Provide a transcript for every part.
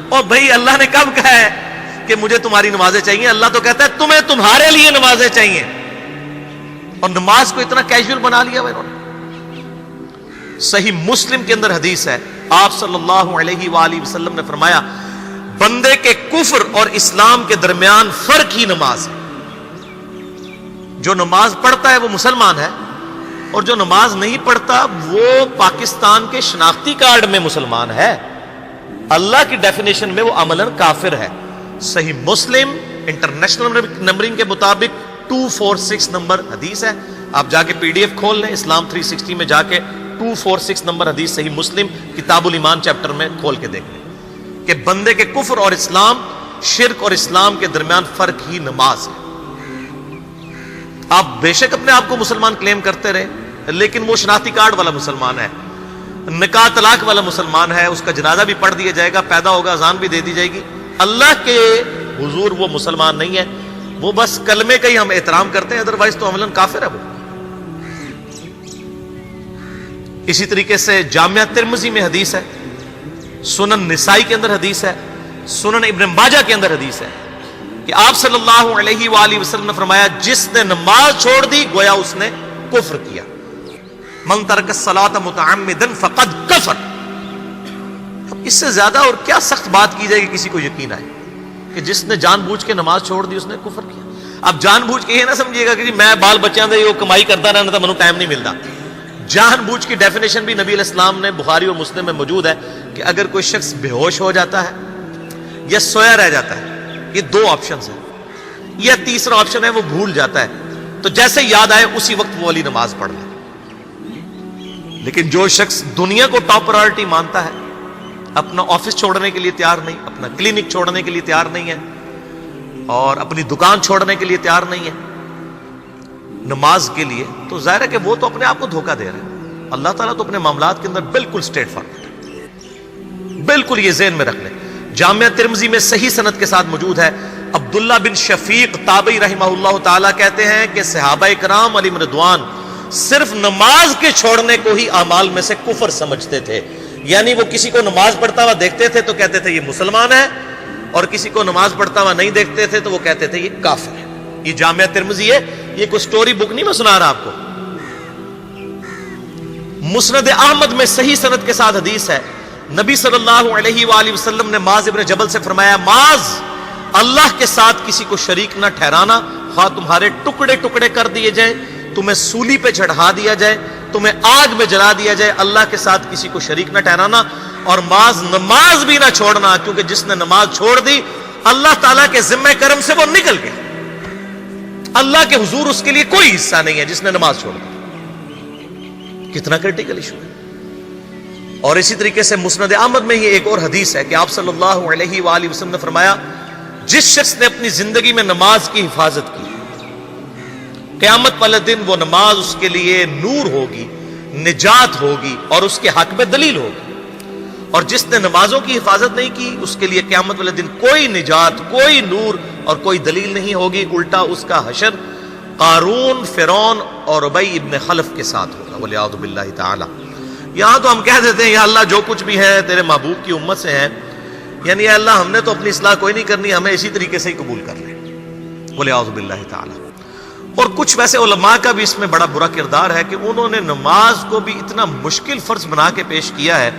اور بھائی اللہ نے کب کہا ہے کہ مجھے تمہاری نمازیں چاہیے؟ اللہ تو کہتا ہے تمہیں تمہارے لیے نمازیں چاہیے، اور نماز کو اتنا کیجول بنا لیا انہوں نے۔ صحیح مسلم کے اندر حدیث ہے، آپ صلی اللہ علیہ وآلہ وسلم نے فرمایا بندے کے کفر اور اسلام کے درمیان فرق ہی نماز ہے۔ جو نماز پڑھتا ہے وہ مسلمان ہے، اور جو نماز نہیں پڑھتا وہ پاکستان کے شناختی کارڈ میں مسلمان ہے، اللہ کی ڈیفینیشن میں وہ عملاً کافر ہے۔ صحیح مسلم انٹرنیشنل نمبرنگ کے مطابق 246 نمبر حدیث ہے، آپ جا کے پی ڈی ایف کھول لیں اسلام 360 میں، جا کے 246 نمبر حدیث صحیح مسلم کتاب الایمان چیپٹر میں کھول کے دیکھ لیں کہ بندے کے کفر اور اسلام، شرک اور اسلام کے درمیان فرق ہی نماز ہے۔ آپ بے شک اپنے آپ کو مسلمان کلیم کرتے رہے، لیکن وہ شناختی کارڈ والا مسلمان ہے، نکاح طلاق والا مسلمان ہے، اس کا جنازہ بھی پڑھ دیا جائے گا، پیدا ہوگا اذان بھی دے دی جائے گی، اللہ کے حضور وہ مسلمان نہیں ہے، وہ بس کلمے کا ہی ہم احترام کرتے ہیں، ادروائز تو عملاً کافر ہے وہ۔ اسی طریقے سے جامعہ ترمذی میں حدیث ہے، سنن نسائی کے اندر حدیث ہے، سنن ابن ماجہ کے اندر حدیث ہے کہ آپ صلی اللہ علیہ وآلہ وسلم نے فرمایا جس نے نماز چھوڑ دی گویا اس نے کفر کیا، من ترک الصلاۃ متعمدا فقد کفر۔ اب اس سے زیادہ اور کیا سخت بات کی جائے کہ کسی کو یقین آئے کہ جس نے جان بوجھ کے نماز چھوڑ دی اس نے کفر کیا۔ اب جان بوجھ کے یہ نہ سمجھیے گا کہ جی میں بال بچیاں دے وہ کمائی کرتا رہنا تھا، منو ٹائم نہیں ملتا۔ جان بوجھ کی ڈیفینیشن بھی نبی علیہ السلام نے بخاری اور مسلم میں موجود ہے کہ اگر کوئی شخص بے ہوش ہو جاتا ہے یا سویا رہ جاتا ہے، یہ دو آپشنز ہیں، یا تیسرا آپشن ہے وہ بھول جاتا ہے، تو جیسے یاد آئے اسی وقت وہ والی نماز پڑھ لے۔ لیکن جو شخص دنیا کو ٹاپ پرائورٹی مانتا ہے، اپنا آفس چھوڑنے کے لیے تیار نہیں، اپنا کلینک چھوڑنے کے لیے تیار نہیں ہے، اور اپنی دکان چھوڑنے کے لیے تیار نہیں ہے نماز کے لیے، تو ظاہر ہے کہ وہ تو اپنے آپ کو دھوکہ دے رہا ہے۔ اللہ تعالیٰ تو اپنے معاملات کے اندر بالکل اسٹریٹ فارورڈ ہے، بالکل یہ ذہن میں رکھ لیں۔ جامعہ ترمذی میں صحیح سند کے ساتھ موجود ہے، عبداللہ بن شفیق تابعی رحمہ اللہ تعالیٰ کہتے ہیں کہ صحابہ کرام علیہم رضوان صرف نماز کے چھوڑنے کو ہی اعمال میں سے کفر سمجھتے تھے، یعنی وہ کسی کو نماز پڑھتا ہوا دیکھتے تھے تو کہتے تھے یہ مسلمان ہے، اور کسی کو نماز پڑھتا ہوا نہیں دیکھتے تھے تو وہ کہتے تھے یہ کافر ہے۔ یہ جامعہ ترمذی ہے، یہ کوئی سٹوری بک نہیں میں سنا رہا آپ کو۔ مسند احمد میں صحیح سند کے ساتھ حدیث ہے، نبی صلی اللہ علیہ وآلہ وسلم نے معاذ ابن جبل سے فرمایا معاذ اللہ کے ساتھ کسی کو شریک نہ ٹھہرانا، خواہ تمہارے ٹکڑے ٹکڑے کر دیے جائیں، تمہیں سولی پہ چڑھا دیا جائے، تمہیں آگ میں جلا دیا جائے، اللہ کے ساتھ کسی کو شریک نہ ٹھہرانا، اور معاذ نماز بھی نہ چھوڑنا، کیونکہ جس نے نماز چھوڑ دی اللہ تعالیٰ کے ذمہ کرم سے وہ نکل گیا، اللہ کے حضور اس کے لیے کوئی حصہ نہیں ہے جس نے نماز چھوڑ دی۔ کتنا کرٹیکل ایشو ہے۔ اور اسی طریقے سے مسند احمد میں یہ ایک اور حدیث ہے کہ آپ صلی اللہ علیہ وآلہ وسلم نے فرمایا جس شخص نے اپنی زندگی میں نماز کی حفاظت کی، قیامت والے دن وہ نماز اس کے لیے نور ہوگی، نجات ہوگی، اور اس کے حق میں دلیل ہوگی، اور جس نے نمازوں کی حفاظت نہیں کی اس کے لیے قیامت والے دن کوئی نجات، کوئی نور اور کوئی دلیل نہیں ہوگی، الٹا اس کا حشر قارون، فرعون اور ابی ابن خلف کے ساتھ ہوگا، والعیاذ باللہ تعالی۔ یہاں تو ہم کہہ دیتے ہیں یا اللہ جو کچھ بھی ہے تیرے محبوب کی امت سے ہے، یعنی اے اللہ ہم نے تو اپنی اصلاح کوئی نہیں کرنی، ہمیں اسی طریقے سے ہی قبول کر لیں، والعیاذ باللہ تعالی۔ اور کچھ ویسے علماء کا بھی اس میں بڑا برا کردار ہے کہ انہوں نے نماز کو بھی اتنا مشکل فرض بنا کے پیش کیا ہے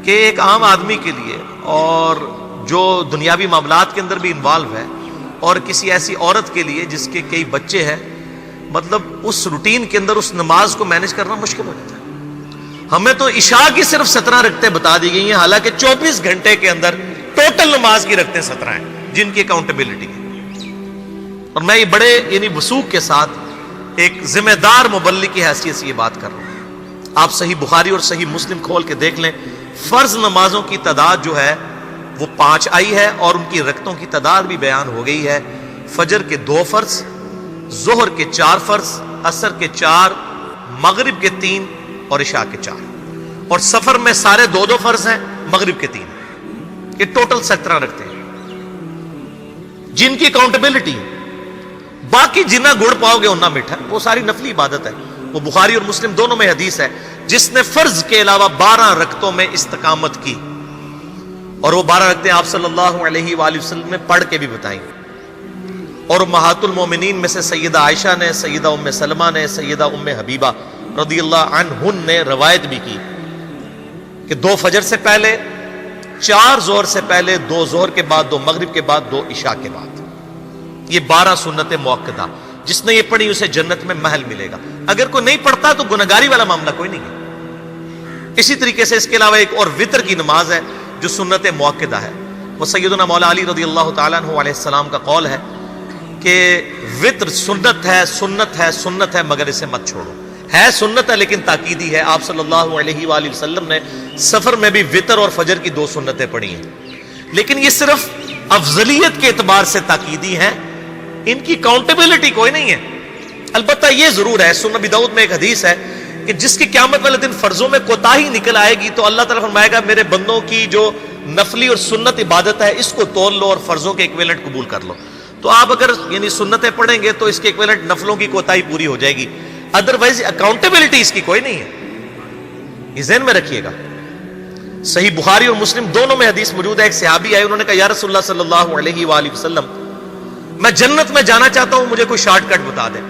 کہ ایک عام آدمی کے لیے، اور جو دنیاوی معاملات کے اندر بھی انوالو ہے، اور کسی ایسی عورت کے لیے جس کے کئی بچے ہیں، مطلب اس روٹین کے اندر اس نماز کو مینج کرنا مشکل ہو جاتا ہے۔ ہمیں تو عشاء کی صرف 17 رکعتیں بتا دی گئی ہیں، حالانکہ 24 گھنٹے کے اندر ٹوٹل نماز کی رکعتیں 17 ہیں جن کی اکاؤنٹیبلٹی ہے۔ اور میں یہ بڑے یعنی وثوق کے ساتھ ایک ذمہ دار مبلغ کی حیثیت سے یہ بات کر رہا ہوں۔ آپ صحیح بخاری اور صحیح مسلم کھول کے دیکھ لیں، فرض نمازوں کی تعداد جو ہے وہ 5 آئی ہے، اور ان کی رکعتوں کی تعداد بھی بیان ہو گئی ہے۔ فجر کے 2 فرض، ظہر کے 4 فرض، عصر کے 4، مغرب کے 3 اور عشاء کے 4، اور سفر میں سارے 2 فرض ہیں، مغرب کے 3، یہ ٹوٹل 17 رکھتے ہیں جن کی اکاؤنٹیبلٹی، باقی جنہ گڑ پاؤ گے انہ میٹھا، وہ ساری نفلی عبادت ہے۔ وہ بخاری اور مسلم دونوں میں حدیث ہے، جس نے فرض کے علاوہ 12 رکعتوں میں استقامت کی اور وہ 12 رکعتیں آپ صلی اللہ علیہ وآلہ وسلم نے پڑھ کے بھی بتائیں. اور امہات المومنین میں سے سیدہ عائشہ نے، سیدہ ام سلمہ نے، سیدہ ام حبیبہ رضی اللہ عنہن نے روایت بھی کی کہ 2 فجر سے پہلے، 4 ظہر سے پہلے، 2 ظہر کے بعد، 2 مغرب کے بعد، 2 عشاء کے بعد. یہ 12 سنت مؤکدہ، جس نے یہ پڑھی اسے جنت میں محل ملے گا. اگر کوئی نہیں پڑھتا تو گنہگاری والا معاملہ کوئی نہیں ہے. اسی طریقے سے اس کے علاوہ ایک اور وطر کی نماز ہے جو سنت مؤکدہ ہے. وہ سیدنا مولا علی رضی اللہ تعالیٰ عنہ علیہ السلام کا قول ہے کہ وطر سنت ہے، سنت ہے، سنت ہے، مگر اسے مت چھوڑو. ہے سنت ہے لیکن تاکیدی ہے. آپ صلی اللہ علیہ وآلہ وسلم نے سفر میں بھی وطر اور فجر کی 2 سنتیں پڑھی ہیں، لیکن یہ صرف افضلیت کے اعتبار سے تاکیدی ہیں، ان کی کاؤنٹیبلٹی کوئی نہیں ہے. البتہ یہ ضرور ہے، سنن ابی داؤد میں ایک حدیث ہے کہ جس کی قیامت والے دن فرضوں میں کوتاہی نکل آئے گی تو اللہ تعالیٰ فرمائے گا میرے بندوں کی جو نفلی اور سنت عبادت ہے اس کو تول لو اور فرضوں کے ایکویلنٹ قبول کر لو. تو آپ اگر یعنی سنتیں پڑھیں گے تو اس کے ایکویلنٹ نفلوں کی کوتاہی پوری ہو جائے گی، ادروائز اکاؤنٹیبلٹی اس کی کوئی نہیں ہے. یہ ذہن میں رکھیے گا. صحیح بخاری اور مسلم دونوں میں حدیث موجود ہے. ایک صحابی آئے، انہوں نے کہا یا رسول اللہ صلی اللہ علیہ وآلہ وسلم میں جنت میں جانا چاہتا ہوں، مجھے کوئی شارٹ کٹ بتا دیں.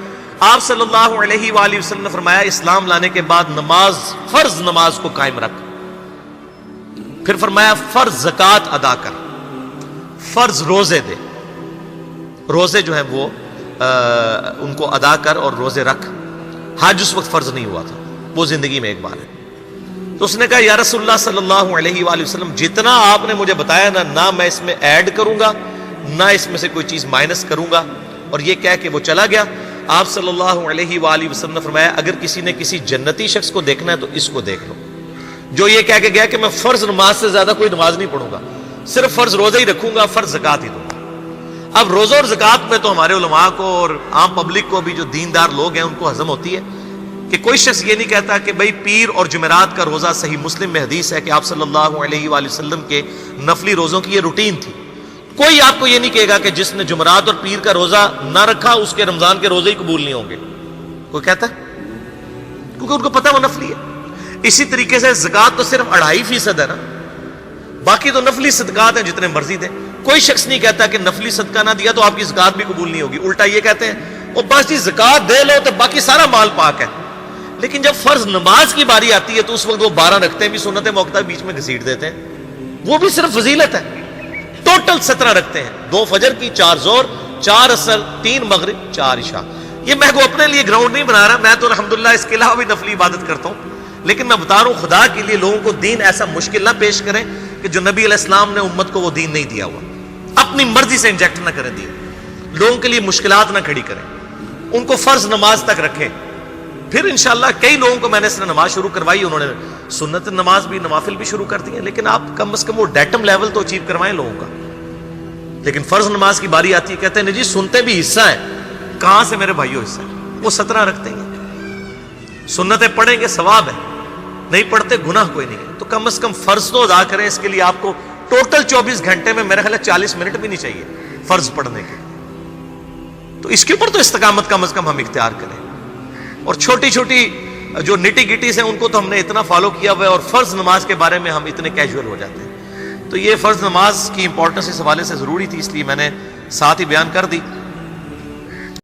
آپ صلی اللہ علیہ وآلہ وسلم نے فرمایا اسلام لانے کے بعد نماز، فرض نماز کو قائم رکھ. پھر فرمایا فرض زکوٰۃ ادا کر، فرض روزے دے، روزے جو ہیں وہ ان کو ادا کر اور روزے رکھ. حج اس وقت فرض نہیں ہوا تھا، وہ زندگی میں ایک بار ہے. تو اس نے کہا یا رسول اللہ صلی اللہ علیہ وآلہ وسلم جتنا آپ نے مجھے بتایا نہ میں اس میں ایڈ کروں گا نہ اس میں سے کوئی چیز مائنس کروں گا. اور یہ کہہ کے وہ چلا گیا. آپ صلی اللہ علیہ وآلہ وسلم نے فرمایا اگر کسی نے کسی جنتی شخص کو دیکھنا ہے تو اس کو دیکھ لو جو یہ کہہ کے گیا کہ میں فرض نماز سے زیادہ کوئی نماز نہیں پڑھوں گا، صرف فرض روزہ ہی رکھوں گا، فرض زکوٰۃ ہی دوں گا. اب روزہ اور زکوٰۃ میں تو ہمارے علماء کو اور عام پبلک کو بھی جو دیندار لوگ ہیں ان کو ہضم ہوتی ہے کہ کوئی شخص یہ نہیں کہتا کہ بھئی پیر اور جمعرات کا روزہ. صحیح مسلم میں حدیث ہے کہ آپ صلی اللہ علیہ وآلہ وسلم کے نفلی روزوں کی یہ روٹین تھی. کوئی آپ کو یہ نہیں کہے گا کہ جس نے جمعرات اور پیر کا روزہ نہ رکھا اس کے رمضان کے روزے ہی قبول نہیں ہوں گے. کوئی کہتا ہے؟ کیونکہ ان کو پتہ وہ نفلی ہے. اسی طریقے سے زکوٰۃ تو صرف 2.5% ہے نا، باقی تو نفلی صدقات ہیں جتنے مرضی دیں. کوئی شخص نہیں کہتا کہ نفلی صدقہ نہ دیا تو آپ کی زکوٰۃ بھی قبول نہیں ہوگی. الٹا یہ کہتے ہیں وہ بس جی زکوٰۃ دے لو تو باقی سارا مال پاک ہے. لیکن جب فرض نماز کی باری آتی ہے تو اس وقت وہ 12 رکھتے ہیں بھی سنت مؤکدہ بیچ میں گھسیٹ دیتے ہیں. وہ بھی صرف فضیلت ہے. ٹوٹل 17 رکھتے ہیں، 2 فجر کی، 4 ظہر، 4 عصر، 3 مغرب، 4 عشاء. یہ میں کو اپنے لیے گراؤنڈ نہیں بنا رہا، میں تو الحمدللہ اس کے علاوہ بھی نفلی عبادت کرتا ہوں. لیکن میں بتا رہا ہوں خدا کے لیے لوگوں کو دین ایسا مشکل نہ پیش کریں کہ جو نبی علیہ السلام نے امت کو وہ دین نہیں دیا ہوا. اپنی مرضی سے انجیکٹ نہ کریں دین، لوگوں کے لیے مشکلات نہ کھڑی کریں، ان کو فرض نماز تک رکھیں. پھر انشاءاللہ کئی لوگوں کو میں نے اس نے نماز شروع کروائی، انہوں نے سنت نماز بھی، نوافل بھی شروع کر دی ہیں. لیکن آپ کم از کم وہ ڈیٹم لیول تو اچیو کروائیں لوگوں کا. لیکن فرض نماز کی باری آتی ہے کہتے ہیں جی سنتے بھی حصہ ہے. کہاں سے میرے بھائیوں حصہ ہے؟ وہ 17 رکھتے ہیں. سنتیں پڑھیں گے ثواب ہے، نہیں پڑھتے گناہ کوئی نہیں ہے. تو کم از کم فرض تو ادا کریں. اس کے لیے آپ کو ٹوٹل 24 گھنٹے میں میرا خیال ہے 40 منٹ بھی نہیں چاہیے فرض پڑھنے کے. تو اس کے اوپر تو استقامت کم از کم ہم اختیار کریں. اور چھوٹی چھوٹی جو نٹی گٹیز ہیں ان کو تو ہم نے اتنا فالو کیا ہوا ہے، اور فرض نماز کے بارے میں ہم اتنے کیجول ہو جاتے ہیں. تو یہ فرض نماز کی امپورٹنس اس حوالے سے ضروری تھی، اس لیے میں نے ساتھ ہی بیان کر دی.